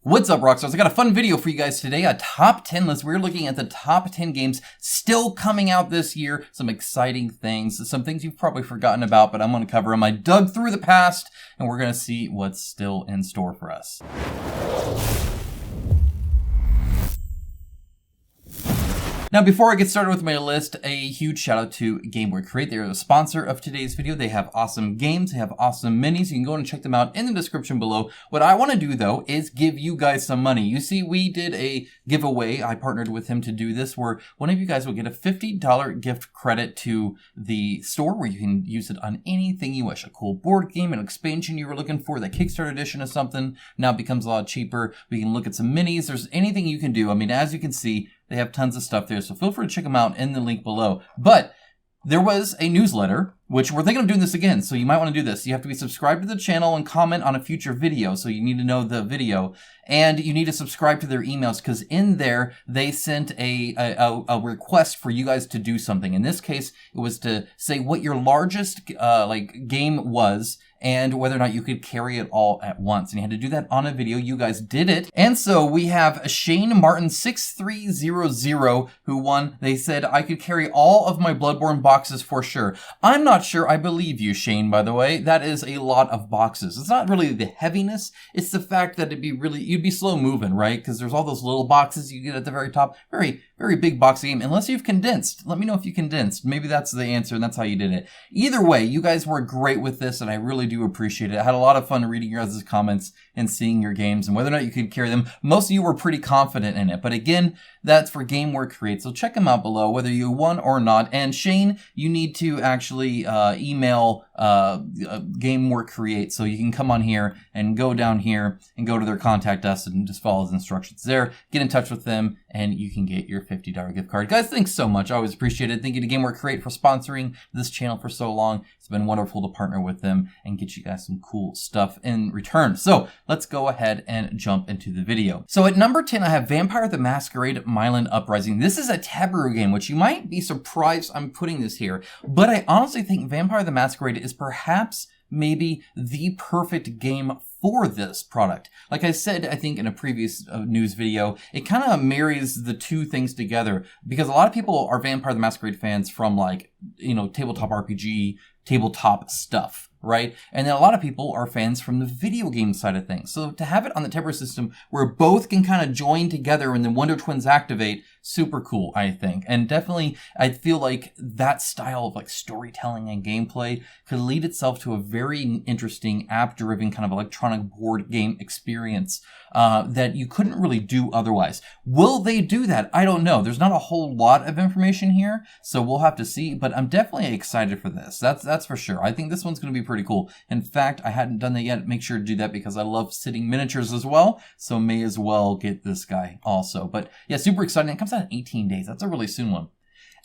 What's up, Rockstars? I got a fun video for you guys today, a top 10 list. We're looking at the top 10 games still coming out this year. Some exciting things, some things you've probably forgotten about, but I'm going to cover them. I dug through the past, and we're going to see what's still in store for us. Now, before I get started with my list, a huge shout out to Gameboy Create. They are the sponsor of today's video. They have awesome games. They have awesome minis. You can go and check them out in the description below. What I want to do, though, is give you guys some money. You see, we did a giveaway. I partnered with him to do this, where one of you guys will get a $50 gift credit to the store where you can use it on anything you wish. A cool board game, an expansion you were looking for, the Kickstarter edition of something now becomes a lot cheaper. We can look at some minis. There's anything you can do. I mean, as you can see, they have tons of stuff there, so feel free to check them out in the link below. But there was a newsletter, which we're thinking of doing this again, so you might want to do this. You have to be subscribed to the channel and comment on a future video, so you need to know the video. And you need to subscribe to their emails, because in there, they sent a request for you guys to do something. In this case, it was to say what your largest game was, and whether or not you could carry it all at once. And you had to do that on a video. You guys did it. And so we have Shane Martin 6300 who won. They said, I could carry all of my Bloodborne boxes for sure. I'm not sure I believe you, Shane, by the way. That is a lot of boxes. It's not really the heaviness. It's the fact that you'd be slow moving, right? Because there's all those little boxes you get at the very top. Very, very big box game. Unless you've condensed. Let me know if you condensed. Maybe that's the answer and that's how you did it. Either way, you guys were great with this, and I really do appreciate it. I had a lot of fun reading your guys' comments and seeing your games and whether or not you could carry them. Most of you were pretty confident in it, but again, that's for Gameboy Create, so check them out below whether you won or not. And Shane, you need to actually email Gameboy Create, so you can come on here and go down here and go to their contact us and just follow his instructions there. Get in touch with them and you can get your $50 gift card. Guys, thanks so much. I always appreciate it. Thank you to Gameboy Create for sponsoring this channel for so long. It's been wonderful to partner with them and get you guys some cool stuff in return. So let's go ahead and jump into the video. So at number 10, I have Vampire the Masquerade Myland Uprising. This is a Taboo game, which you might be surprised I'm putting this here, but I honestly think Vampire the Masquerade is perhaps maybe the perfect game for this product. Like I said, I think in a previous news video, it kind of marries the two things together, because a lot of people are Vampire the Masquerade fans from tabletop RPG, tabletop stuff, right? And then a lot of people are fans from the video game side of things. So to have it on the Taboo system where both can kind of join together and then Wonder Twins activate, super cool, I think. And definitely, I feel like that style of storytelling and gameplay could lead itself to a very interesting app-driven kind of electronic board game experience that you couldn't really do otherwise. Will they do that? I don't know. There's not a whole lot of information here, so we'll have to see, but I'm definitely excited for this. That's for sure. I think this one's going to be pretty cool. In fact, I hadn't done that yet. Make sure to do that because I love sitting miniatures as well, so may as well get this guy also. But yeah, super exciting. It comes out in 18 days. That's a really soon one.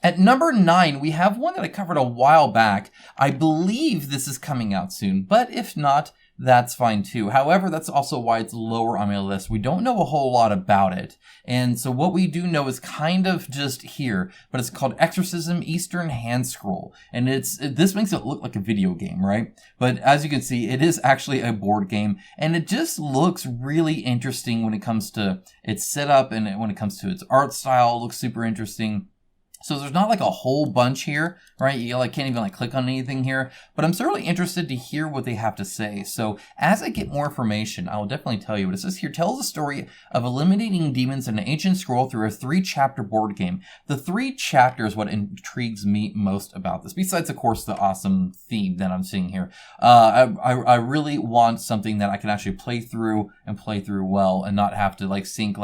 At number 9, we have one that I covered a while back. I believe this is coming out soon, but if not, that's fine too. However, that's also why it's lower on my list. We don't know a whole lot about it. And so what we do know is kind of just here, but it's called Exorcism Eastern Hand Scroll. And this makes it look like a video game, right? But as you can see, it is actually a board game, and it just looks really interesting when it comes to its setup and when it comes to its art style. It looks super interesting. So there's not a whole bunch here, right? You can't even click on anything here, but I'm certainly interested to hear what they have to say. So as I get more information, I will definitely tell you what it says here. Tells the story of eliminating demons in an ancient scroll through a 3-chapter board game. The 3 chapters is what intrigues me most about this, besides of course the awesome theme that I'm seeing here. I really want something that I can actually play through well and not have to sink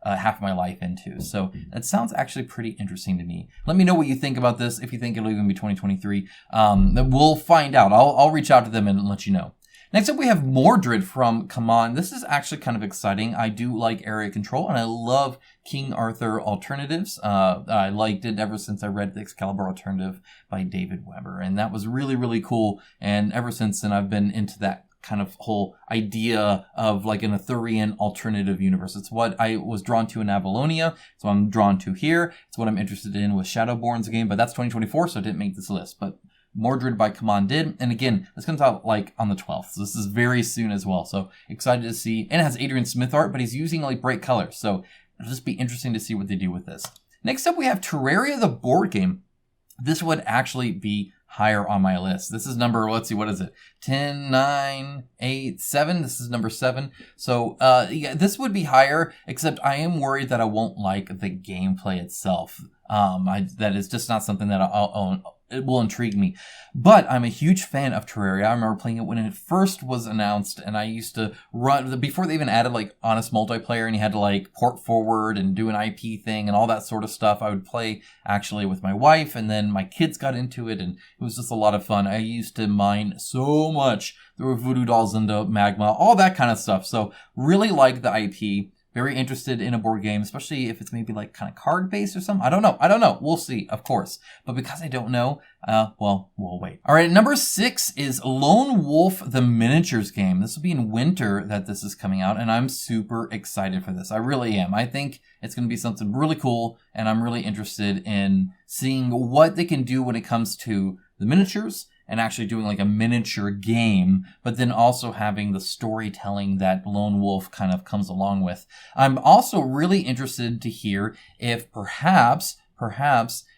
half my life into. So that sounds actually pretty interesting to me. Let me know what you think about this. If you think it'll even be 2023, we'll find out. I'll reach out to them and let you know. Next up, we have Mordred from CMON. This is actually kind of exciting. I do like area control, and I love King Arthur alternatives. I liked it ever since I read the Excalibur alternative by David Weber, and that was really, really cool. And ever since then, I've been into that kind of whole idea of an Arthurian alternative universe. It's what I was drawn to in Avalonia. It's what I'm drawn to here. It's what I'm interested in with Shadowborn's game, but that's 2024, so it didn't make this list. But Mordred by Command did. And again, this comes out like on the 12th. So this is very soon as well. So excited to see. And it has Adrian Smith art, but he's using like bright colors. So it'll just be interesting to see what they do with this. Next up, we have Terraria the board game. This would actually be higher on my list. This is number, let's see, what is it? 10, 9, 8, 7. This is number 7. So, yeah, this would be higher, except I am worried that I won't like the gameplay itself. That is just not something that I'll own. It will intrigue me. But I'm a huge fan of Terraria. I remember playing it when it first was announced, and I used to run, before they even added like honest multiplayer and you had to like port forward and do an IP thing and all that sort of stuff. I would play actually with my wife, and then my kids got into it, and it was just a lot of fun. I used to mine so much. There were voodoo dolls into magma, all that kind of stuff. So really like the IP. Very interested in a board game, especially if it's maybe like kind of card based or something. I don't know. We'll see, of course. But because I don't know, well, we'll wait. All right, number 6 is Lone Wolf, the miniatures game. This will be in winter that this is coming out, and I'm super excited for this. I really am. I think it's going to be something really cool, and I'm really interested in seeing what they can do when it comes to the miniatures and actually doing like a miniature game, but then also having the storytelling that Lone Wolf kind of comes along with. I'm also really interested to hear if perhaps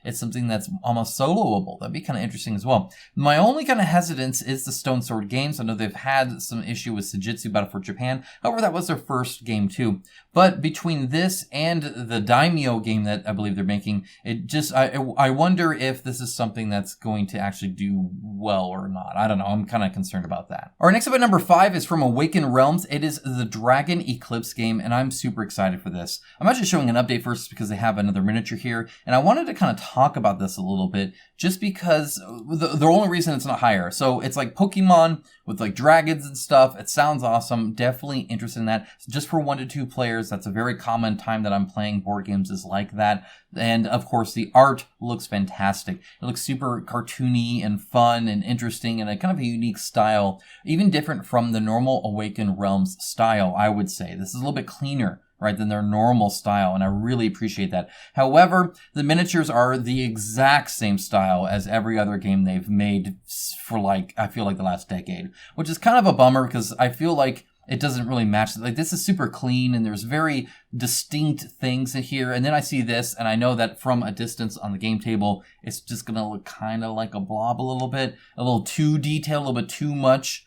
it's something that's almost soloable. That'd be kind of interesting as well. My only kind of hesitance is the Stone Sword games. I know they've had some issue with Sujitsu Battle for Japan. However, that was their first game too. But between this and the Daimyo game that I believe they're making, it just, I wonder if this is something that's going to actually do well or not. I don't know. I'm kind of concerned about that. All right, next up at number 5 is from Awakened Realms. It is the Dragon Eclipse game, and I'm super excited for this. I'm actually showing an update first because they have another miniature here, and I wanted to kind of talk about this a little bit just because the only reason it's not higher. So it's like Pokemon with like dragons and stuff. It sounds awesome. Definitely interested in that. Just for 1 to 2 players, that's a very common time that I'm playing board games is like that. And of course, the art looks fantastic. It looks super cartoony and fun and interesting and a kind of a unique style, even different from the normal Awakened Realms style, I would say. This is a little bit cleaner, right, than their normal style, and I really appreciate that. However, the miniatures are the exact same style as every other game they've made for like, I feel like the last decade, which is kind of a bummer because I feel like it doesn't really match. Like, this is super clean and there's very distinct things in here. And then I see this and I know that from a distance on the game table, it's just going to look kind of like a blob a little bit, a little too detailed, a little bit too much.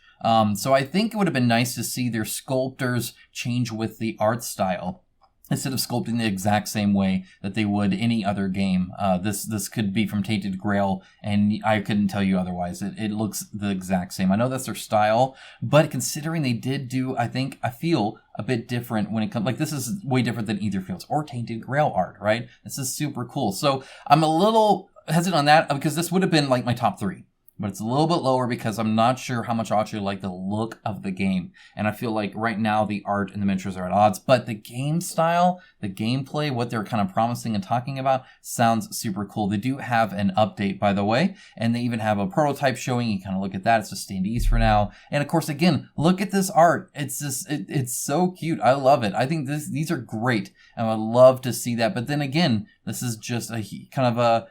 So I think it would have been nice to see their sculptors change with the art style instead of sculpting the exact same way that they would any other game. This could be from Tainted Grail, and I couldn't tell you otherwise. It looks the exact same. I know that's their style, but considering they did do, I feel a bit different when it comes, like this is way different than Aetherfields or Tainted Grail art, right? This is super cool. So I'm a little hesitant on that because this would have been like my top 3. But it's a little bit lower because I'm not sure how much I actually like the look of the game. And I feel like right now the art and the miniatures are at odds. But the game style, the gameplay, what they're kind of promising and talking about sounds super cool. They do have an update, by the way. And they even have a prototype showing. You kind of look at that. It's just standees for now. And of course, again, look at this art. It's just, it's so cute. I love it. I think these are great. And I would love to see that. But then again, this is just a kind of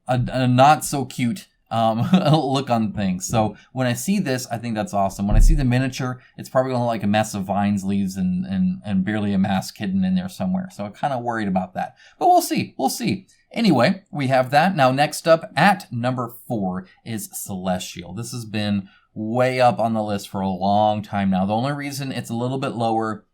a not so cute look on things. So when I see this, I think that's awesome. When I see the miniature, it's probably going to look like a mess of vines, leaves, and barely a mask hidden in there somewhere. So I'm kind of worried about that. But we'll see. We'll see. Anyway, we have that. Now, next up at number 4 is Celestial. This has been way up on the list for a long time now. The only reason it's a little bit lower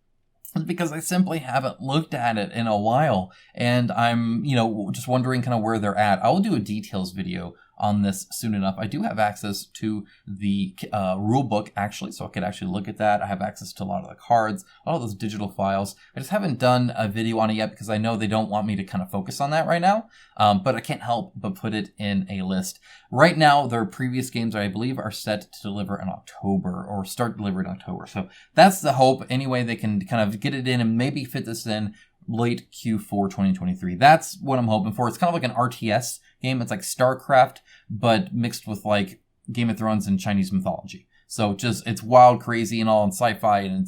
is because I simply haven't looked at it in a while. And I'm, just wondering kind of where they're at. I will do a details video on this soon enough. I do have access to the rule book actually, so I could actually look at that. I have access to a lot of the cards, a lot of those digital files. I just haven't done a video on it yet because I know they don't want me to kind of focus on that right now. But I can't help but put it in a list. Right now, their previous games, I believe, are set to deliver in October or start delivery in October. So that's the hope. Anyway, they can kind of get it in and maybe fit this in late Q4 2023. That's what I'm hoping for. It's kind of like an RTS game. It's like StarCraft, but mixed with like Game of Thrones and Chinese mythology. So it's wild, crazy, and all in sci-fi, and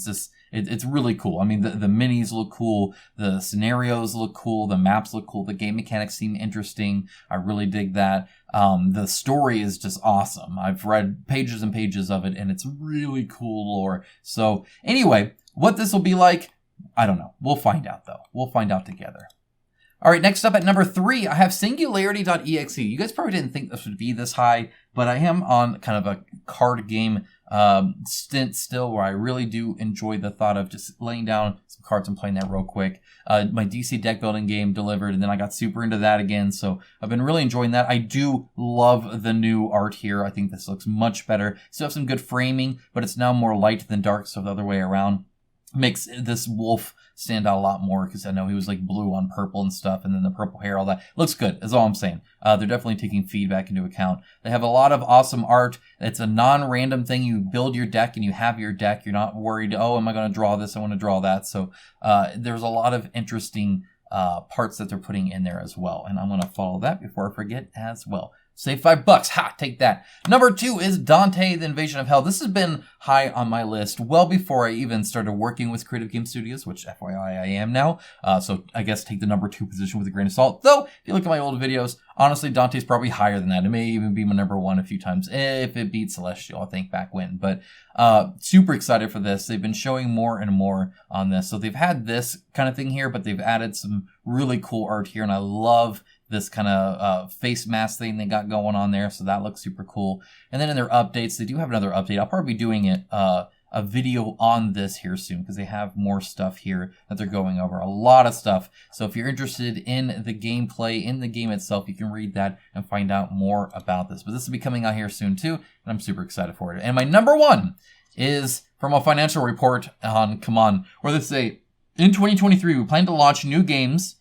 It's really cool. I mean, the minis look cool, the scenarios look cool, the maps look cool, the game mechanics seem interesting. I really dig that. The story is just awesome. I've read pages and pages of it, and it's really cool lore. So anyway, what this will be like, I don't know. We'll find out, though. We'll find out together. All right, next up at number 3, I have Singularity.exe. You guys probably didn't think this would be this high, but I am on kind of a card game stint still where I really do enjoy the thought of just laying down some cards and playing that real quick. My DC deck building game delivered, and then I got super into that again, so I've been really enjoying that. I do love the new art here. I think this looks much better. Still have some good framing, but it's now more light than dark, so the other way around. Makes this wolf stand out a lot more because I know he was like blue on purple and stuff, and then the purple hair, all that looks good is all I'm saying. They're definitely taking feedback into account. They have a lot of awesome art. It's a non-random thing. You build your deck and you have your deck. You're not worried, oh, am I going to draw this? I want to draw that. So there's a lot of interesting parts that they're putting in there as well, and I'm going to follow that before I forget as well. Save $5. Ha! Take that. Number 2 is Dante: The Invasion of Hell. This has been high on my list well before I even started working with Creative Game Studios, which FYI I am now. So I guess take the number 2 position with a grain of salt. Though, if you look at my old videos, honestly, Dante's probably higher than that. It may even be my number 1 a few times if it beats Celestial, I think, back when. But super excited for this. They've been showing more and more on this. So they've had this kind of thing here, but they've added some really cool art here, and I love this kind of face mask thing they got going on there, so that looks super cool. And then in their updates, they do have another update. I'll probably be doing it a video on this here soon because they have more stuff here that they're going over. A lot of stuff. So if you're interested in the gameplay, in the game itself, you can read that and find out more about this. But this will be coming out here soon too, and I'm super excited for it. And my number 1 is from a financial report on CMON, where they say, in 2023, we plan to launch new games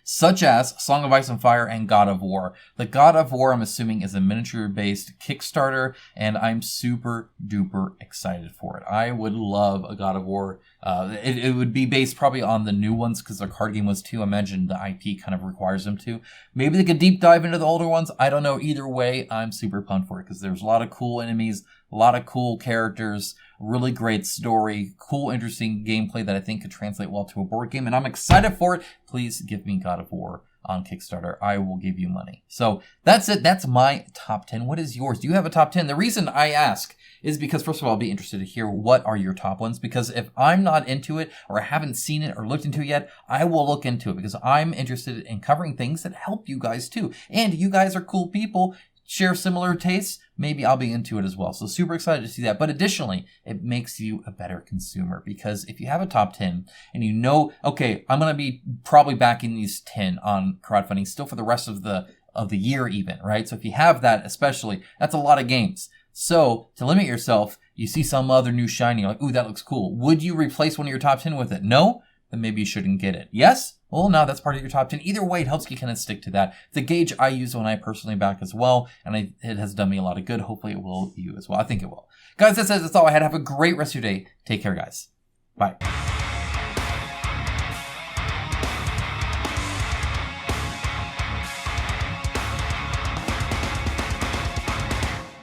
such as Song of Ice and Fire and God of War. The God of War, I'm assuming, is a miniature-based Kickstarter, and I'm super duper excited for it. I would love a God of War. It would be based probably on the new ones because their card game was too. I imagine the IP kind of requires them to. Maybe they could deep dive into the older ones. I don't know. Either way, I'm super pumped for it because there's a lot of cool enemies, a lot of cool characters, really great story, cool, interesting gameplay that I think could translate well to a board game, and I'm excited for it. Please give me God of War on Kickstarter. I will give you money. So that's it. That's my top 10. What is yours? Do you have a top 10? The reason I ask is because, first of all, I'll be interested to hear what are your top ones, because if I'm not into it or I haven't seen it or looked into it yet, I will look into it because I'm interested in covering things that help you guys too. And you guys are cool people, share similar tastes, maybe I'll be into it as well. So super excited to see that. But additionally, it makes you a better consumer because if you have a top 10 and you know, okay, I'm going to be probably backing these 10 on crowdfunding still for the rest of the year even, right? So if you have that, especially, that's a lot of games. So to limit yourself, you see some other new shiny, you're like, ooh, that looks cool. Would you replace one of your top 10 with it? No? Then maybe you shouldn't get it. Yes? Well, no, that's part of your top 10. Either way, it helps you kind of stick to that. It's a gauge I use when I personally back as well, and it has done me a lot of good. Hopefully it will you as well. I think it will. Guys, that's all I had. Have a great rest of your day. Take care, guys. Bye.